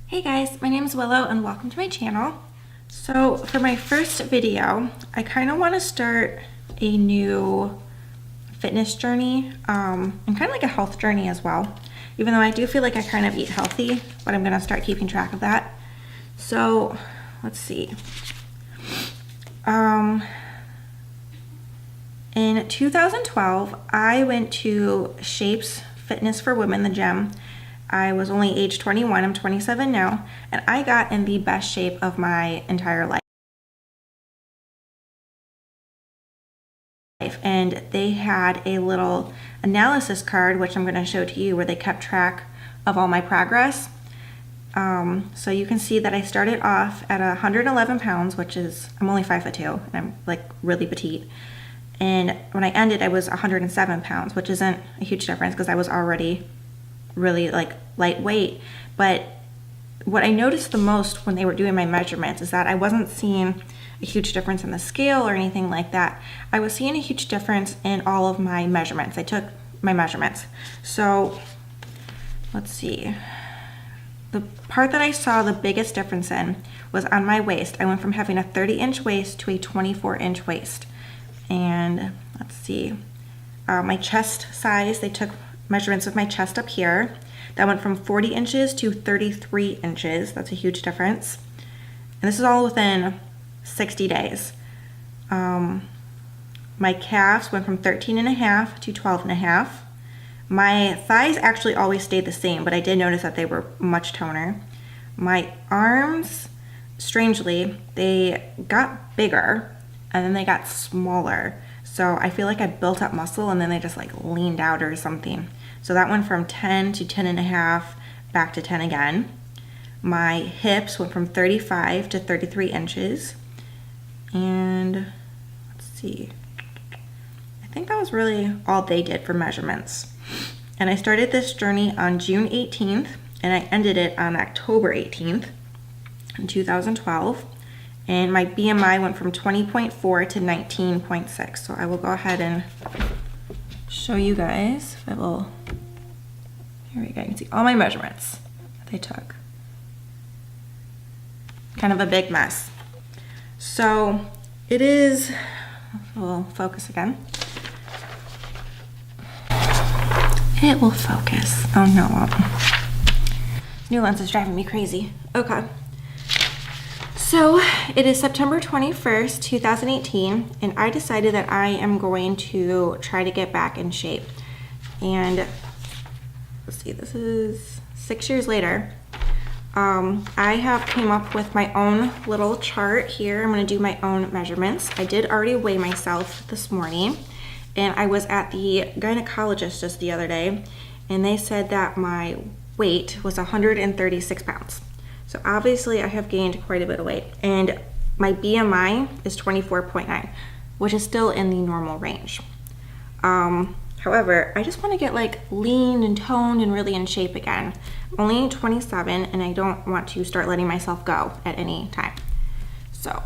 Hey guys, my name is Willow and welcome to my channel. So for my first video, I kind of want to start a new fitness journey and kind of like a health journey as well. Even though I do feel like I kind of eat healthy, but I'm going to start keeping track of that. So let's see. In 2012, I went to Shapes Fitness for Women, the gym. I was only age 21, I'm 27 now, and I got in the best shape of my entire life. And they had a little analysis card, which I'm going to show to you, where they kept track of all my progress. So you can see that I started off at 111 pounds, which is, I'm only 5'2", and I'm like really petite. And when I ended, I was 107 pounds, which isn't a huge difference because I was already really like lightweight. But what I noticed the most when they were doing my measurements is that I wasn't seeing a huge difference in the scale or anything like that. I was seeing a huge difference in all of my measurements. I took my measurements. So let's see. The part that I saw the biggest difference in was on my waist. I went from having a 30-inch waist to a 24-inch waist. And let's see, my chest size, they took measurements of my chest up here. That went from 40 inches to 33 inches. That's a huge difference. And this is all within 60 days. My calves went from 13.5 to 12.5. My thighs actually always stayed the same, but I did notice that they were much toner. My arms, strangely, they got bigger and then they got smaller. So I feel like I built up muscle and then they just like leaned out or something. So that went from 10 to 10.5, back to 10 again. My hips went from 35 to 33 inches. And let's see, I think that was really all they did for measurements. And I started this journey on June 18th and I ended it on October 18th in 2012. And my BMI went from 20.4 to 19.6. So I will go ahead and show you guys. If I will, here we go, you can see all my measurements that they took. Kind of a big mess. So it is, we'll focus again. It will focus. Oh no. New lens is driving me crazy. Okay. So it is September 21st, 2018, and I decided that I am going to try to get back in shape. And let's see, this is 6 years later. I have came up with my own little chart here. I'm going to do my own measurements. I did already weigh myself this morning, and I was at the gynecologist just the other day, and they said that my weight was 136 pounds. So obviously I have gained quite a bit of weight, and my BMI is 24.9, which is still in the normal range. However, I just want to get like lean and toned and really in shape again. I'm only 27 and I don't want to start letting myself go at any time. So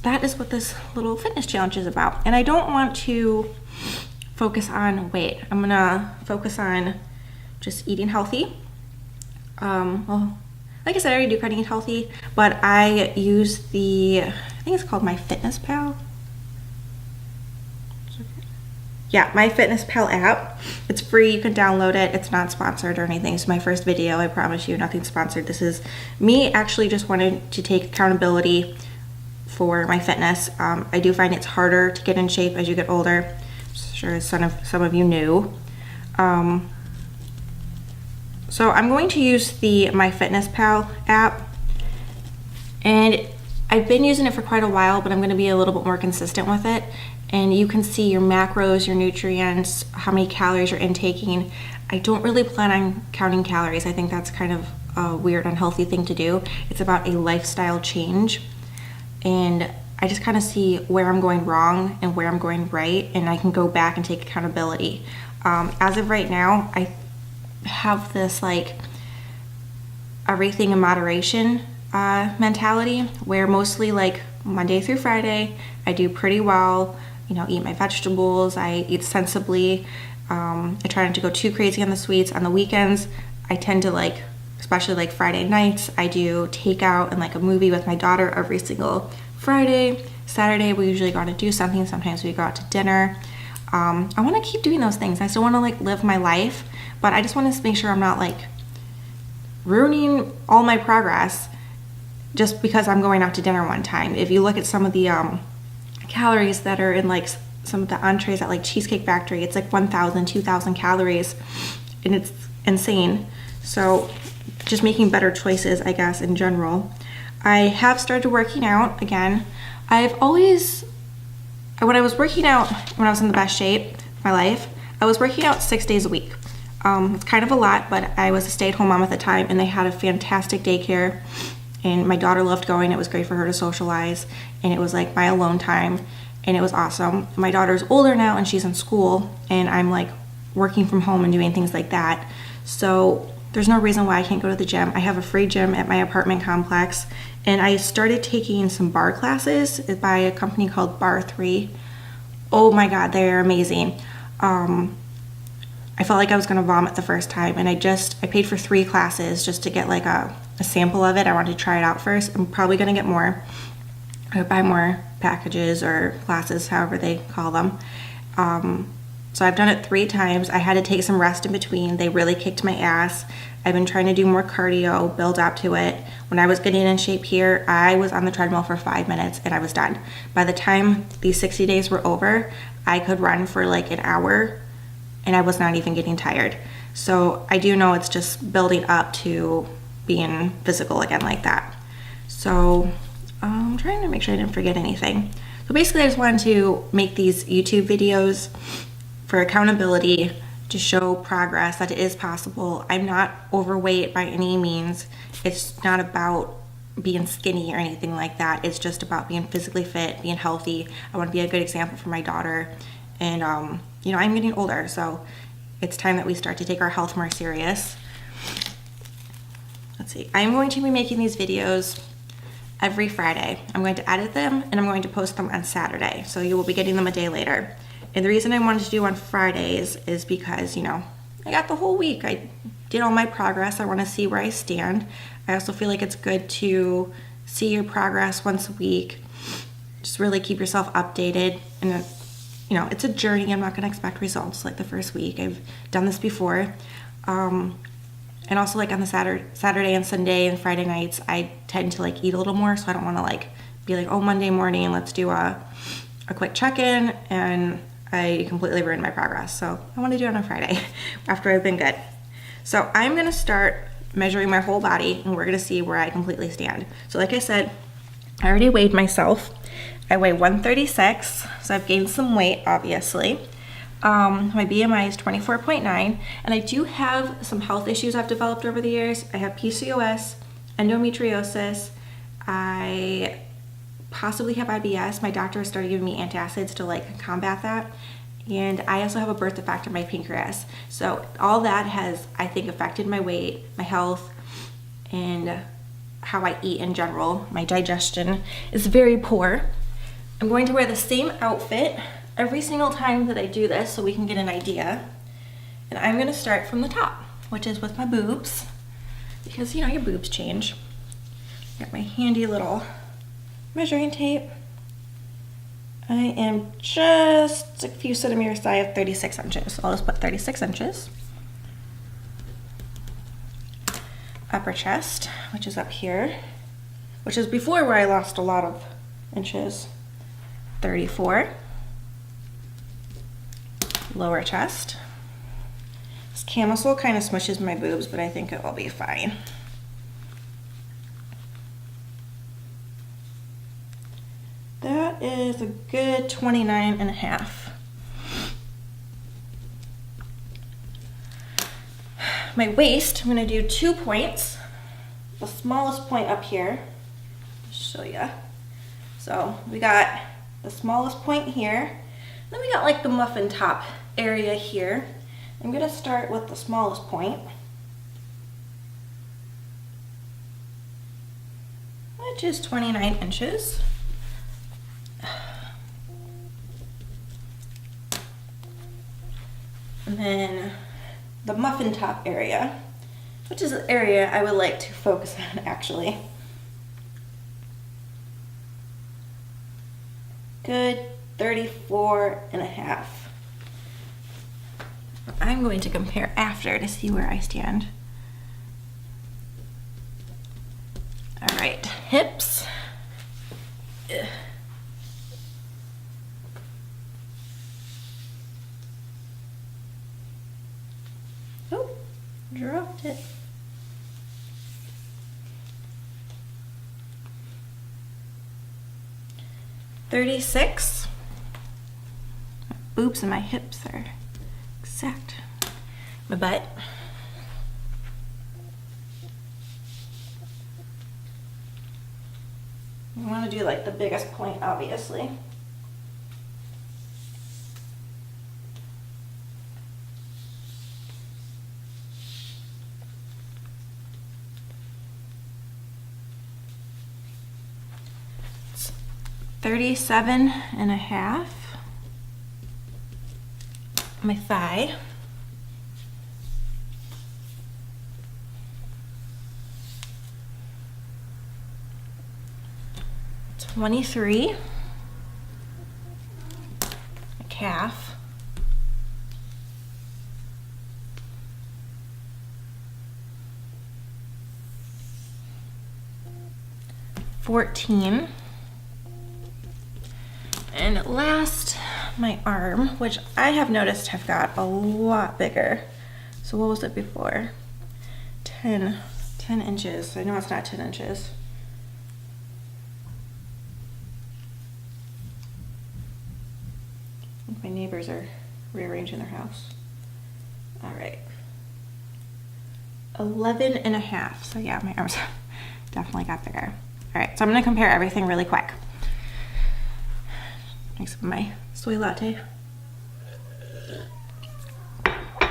that is what this little fitness challenge is about. And I don't want to focus on weight. I'm gonna focus on just eating healthy. Well, like I said, I already do kind of eat healthy, but I use the, I think it's called MyFitnessPal. Yeah, MyFitnessPal app. It's free, you can download it. It's not sponsored or anything. It's my first video, I promise you, nothing sponsored. This is me actually just wanted to take accountability for my fitness. I do find it's harder to get in shape as you get older. I'm sure as some of you knew. So I'm going to use the MyFitnessPal app, and I've been using it for quite a while, but I'm going to be a little bit more consistent with it. And you can see your macros, your nutrients, how many calories you're intaking. I don't really plan on counting calories. I think that's kind of a weird, unhealthy thing to do. It's about a lifestyle change. And I just kind of see where I'm going wrong and where I'm going right, and I can go back and take accountability. As of right now, I have this like everything in moderation mentality, where mostly like Monday through Friday I do pretty well, you know, eat my vegetables, I eat sensibly. I try not to go too crazy on the sweets. On the weekends I tend to like especially like Friday nights, I do takeout and like a movie with my daughter every single Friday. Saturday, we usually go out to do something. Sometimes we go out to dinner. I want to keep doing those things. I still want to like live my life, but I just want to make sure I'm not like ruining all my progress just because I'm going out to dinner one time. If you look at some of the calories that are in like some of the entrees at like Cheesecake Factory, it's like 1,000, 2,000 calories, and it's insane. So just making better choices, I guess, in general. I have started working out again. I've always, when I was working out, when I was in the best shape of my life, I was working out 6 days a week. It's kind of a lot, but I was a stay-at-home mom at the time, and they had a fantastic daycare, and my daughter loved going. It was great for her to socialize, and it was like my alone time, and it was awesome. My daughter's older now, and she's in school, and I'm like working from home and doing things like that. So there's no reason why I can't go to the gym. I have a free gym at my apartment complex, and I started taking some barre classes by a company called Barre3. Oh my God, they're amazing. I felt like I was gonna vomit the first time, and I paid for 3 classes just to get like a sample of it. I wanted to try it out first. I'm probably gonna get more. I would buy more packages or classes, however they call them. So I've done it 3 times. I had to take some rest in between. They really kicked my ass. I've been trying to do more cardio, build up to it. When I was getting in shape here, I was on the treadmill for 5 minutes and I was done. By the time these 60 days were over, I could run for like an hour and I was not even getting tired. So I do know it's just building up to being physical again like that. So I'm trying to make sure I didn't forget anything. So basically I just wanted to make these YouTube videos for accountability, to show progress, that it is possible. I'm not overweight by any means. It's not about being skinny or anything like that. It's just about being physically fit, being healthy. I want to be a good example for my daughter. And you know, I'm getting older, so it's time that we start to take our health more serious. Let's see, I'm going to be making these videos every Friday. I'm going to edit them and I'm going to post them on Saturday. So you will be getting them a day later. And the reason I wanted to do on Fridays is because, you know, I got the whole week. I did all my progress. I want to see where I stand. I also feel like it's good to see your progress once a week. Just really keep yourself updated. And, you know, it's a journey. I'm not going to expect results like the first week. I've done this before. And also like on the Saturday and Sunday and Friday nights, I tend to like eat a little more. So I don't want to like be like, oh, Monday morning, let's do a quick check-in. And I completely ruined my progress. So I want to do it on a Friday after I've been good. So I'm going to start measuring my whole body and we're going to see where I completely stand. So like I said, I already weighed myself. I weigh 136, so I've gained some weight, obviously. My BMI is 24.9, and I do have some health issues I've developed over the years. I have PCOS, endometriosis, I possibly have IBS. My doctor started giving me antacids to like combat that. And I also have a birth defect in my pancreas. So all that has, I think, affected my weight, my health, and how I eat in general. My digestion is very poor. I'm going to wear the same outfit every single time that I do this so we can get an idea. And I'm gonna start from the top, which is with my boobs, because you know, your boobs change. Got my handy little measuring tape. I am just a few centimeters shy of 36 inches. So I'll just put 36 inches. Upper chest, which is up here, which is before where I lost a lot of inches. 34. Lower chest. This camisole kind of smushes my boobs, but I think it will be fine. That is a good 29 and a half. My waist, I'm going to do 2 points. The smallest point up here. I'll show you. So we got the smallest point here. Then we got like the muffin top area here. I'm going to start with the smallest point, which is 29 inches. And then the muffin top area, which is an area I would like to focus on actually. Good, 34.5. I'm going to compare after to see where I stand. All right, hips. Ugh. Oh, dropped it. $36. My boobs and my hips are exact. My butt. I want to do like the biggest point, obviously. It's 37.5. My thigh. $23. A calf. $14. And last, my arm, which I have noticed have got a lot bigger. So what was it before? 10 inches. I know it's not 10 inches. My neighbors are rearranging their house. All right. 11.5. So yeah, my arms definitely got bigger. All right, so I'm gonna compare everything really quick. Make some of my soy latte. I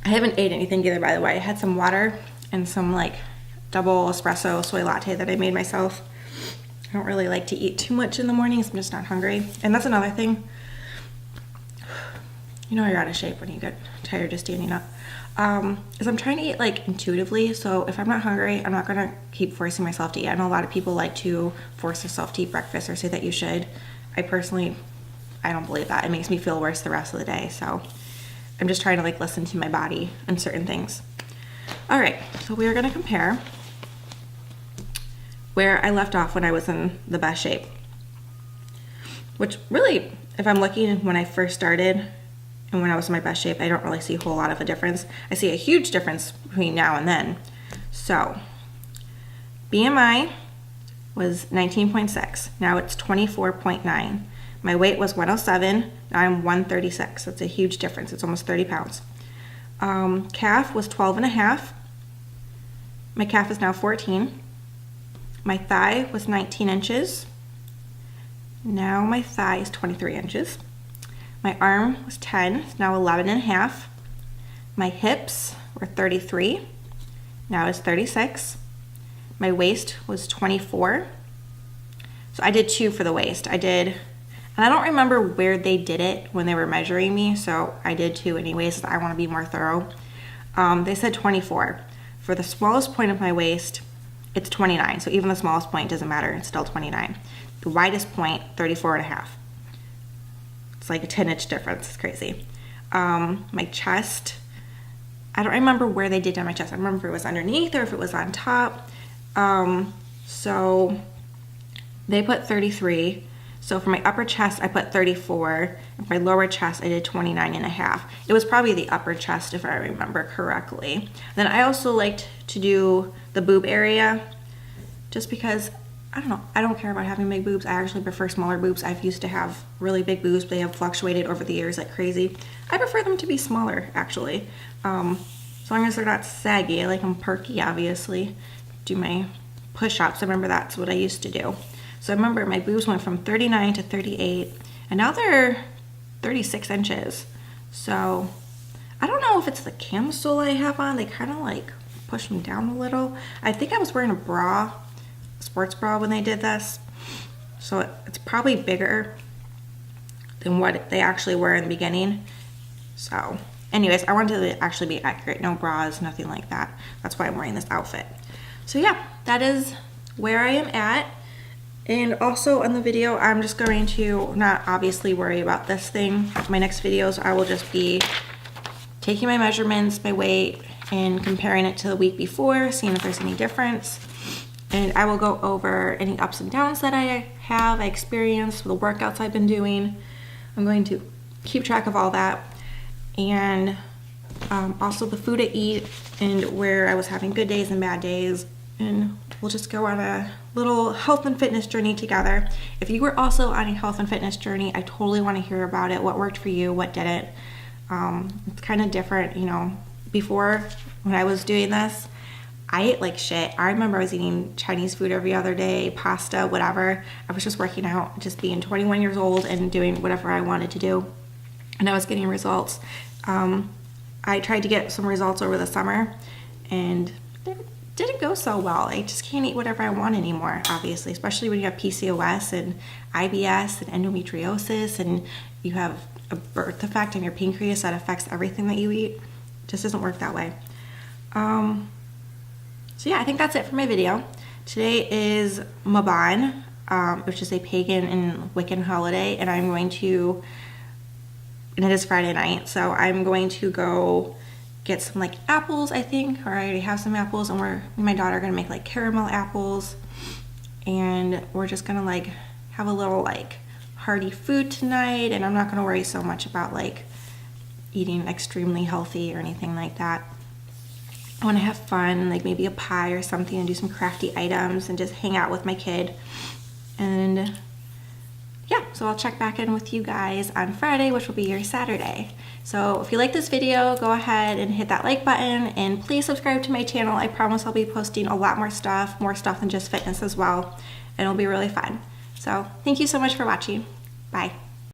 haven't ate anything either, by the way. I had some water and some like double espresso soy latte that I made myself. I don't really like to eat too much in the mornings. I'm just not hungry. And that's another thing. You know you're out of shape when you get tired just standing up. Is I'm trying to eat like intuitively. So if I'm not hungry, I'm not gonna keep forcing myself to eat. I know a lot of people like to force themselves to eat breakfast or say that you should. I personally, I don't believe that. It makes me feel worse the rest of the day. So I'm just trying to like listen to my body and certain things. All right, so we are gonna compare where I left off when I was in the best shape. Which really, if I'm looking when I first started, and when I was in my best shape, I don't really see a whole lot of a difference. I see a huge difference between now and then. So, BMI was 19.6. Now it's 24.9. My weight was 107. Now I'm 136. That's a huge difference. It's almost 30 pounds. Calf was 12.5. My calf is now 14. My thigh was 19 inches. Now my thigh is 23 inches. My arm was 10, it's now 11.5. My hips were 33, now it's 36. My waist was 24. So I did 2 for the waist. And I don't remember where they did it when they were measuring me, so I did 2 anyways. I want to be more thorough. They said 24. For the smallest point of my waist, it's 29. So even the smallest point doesn't matter, it's still 29. The widest point, 34.5. It's like a 10-inch difference. It's crazy. My chest, I don't remember where they did on my chest. I remember if it was underneath or if it was on top. So they put 33. So for my upper chest, I put 34. And for my lower chest, I did 29.5. It was probably the upper chest if I remember correctly. Then I also liked to do the boob area just because I don't know, I don't care about having big boobs. I actually prefer smaller boobs. I've used to have really big boobs, but they have fluctuated over the years like crazy. I prefer them to be smaller, actually. As long as they're not saggy. I like them perky, obviously. Do my push-ups. I remember that's what I used to do. So I remember my boobs went from 39 to 38, and now they're 36 inches. So I don't know if it's the camisole I have on. They kind of like push me down a little. I think I was wearing a bra, sports bra, when they did this, so it's probably bigger than what they actually were in the beginning. So anyways, I wanted to actually be accurate. No bras, nothing like that. That's why I'm wearing this outfit. So yeah, that is where I am at. And also in the video, I'm just going to not obviously worry about this thing. My next videos, I will just be taking my measurements, my weight, and comparing it to the week before, seeing if there's any difference. And I will go over any ups and downs that I experienced, the workouts I've been doing. I'm going to keep track of all that. And also the food I eat and where I was having good days and bad days. And we'll just go on a little health and fitness journey together. If you were also on a health and fitness journey, I totally want to hear about it. What worked for you, what didn't. It's kind of different, you know. Before, when I was doing this, I ate like shit. I remember I was eating Chinese food every other day, pasta, whatever. I was just working out, just being 21 years old and doing whatever I wanted to do. And I was getting results. I tried to get some results over the summer and didn't go so well. I just can't eat whatever I want anymore, obviously, especially when you have PCOS and IBS and endometriosis and you have a birth defect in your pancreas that affects everything that you eat. It just doesn't work that way. So yeah, I think that's it for my video. Today is Mabon, which is a pagan and Wiccan holiday, and it is Friday night, so I'm going to go get some like apples, I think, or I already have some apples, and me and my daughter are gonna make like caramel apples, and we're just gonna like have a little like hearty food tonight, and I'm not gonna worry so much about like eating extremely healthy or anything like that. I want to have fun, like maybe a pie or something, and do some crafty items and just hang out with my kid. And yeah, so I'll check back in with you guys on Friday, which will be your Saturday. So if you like this video, go ahead and hit that like button, and please subscribe to my channel. I promise I'll be posting a lot more stuff than just fitness as well, and it'll be really fun. So thank you so much for watching. Bye.